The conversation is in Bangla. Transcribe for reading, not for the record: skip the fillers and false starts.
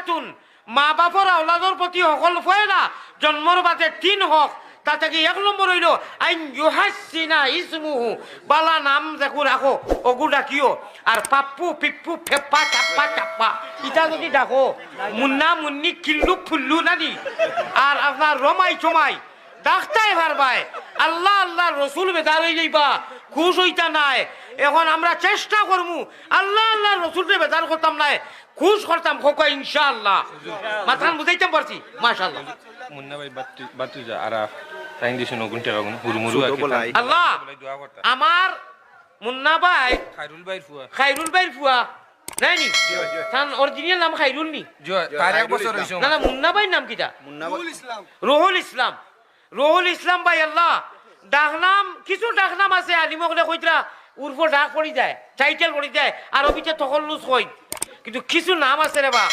ওয়াসিয়াতুন মা বাপর আওলাদর প্রতি সকল ফয়লা জন্মর বাদে 3 হক তাতে কি 1 নম্বর হইল আইন ইউহাসিনা ইসমুহু বালা নাম দেখো রাখো ওগু ডাকিও আর পাপ্পু পিপ্পু ফেপ্পা চাপ্পা চাপ্পা ইটা যদি ডাকো মুন্না মুন্নি কিল্লু ফুল্লু নানি আর আপনার রমাই চমাই ডাক্তাই ভারবাই আল্লাহ আল্লাহ রসুল বেদার হয়ে যাইবা খুশ হইতা নাই এখন আমরা চেষ্টা করমু আল্লাহ আল্লাহ রসুলকে বেদার করতাম নাই খুশ করতাম খোকা ইনশাআল্লাহ মাথান বুঝাইতাম পারছি মাশাআল্লাহ মুন্না ভাই বাতুজা আরাফ টাইম দিছেন ওগুনটা ওগুন হুরমুরু আল্লাহ আমার মুন্না ভাই খাইরুল ভাইয়ের ফুয়া নাই নি তার অরিজিনাল নাম খাইরুল নি তার এক বছর হইছে না না মুন্না ভাইয়ের নাম কিটা রুহুল ইসলাম ভাই আল্লাহ ডাকনাম কিছু ডাকনাম আছে আলিমকলে কইতরা উর্ফ ডাক পড়ি যায় টাইটেল পড়ি যায় আর অবিতে তখল্লুস কই কিন্তু কিছু নাম আছে রে বা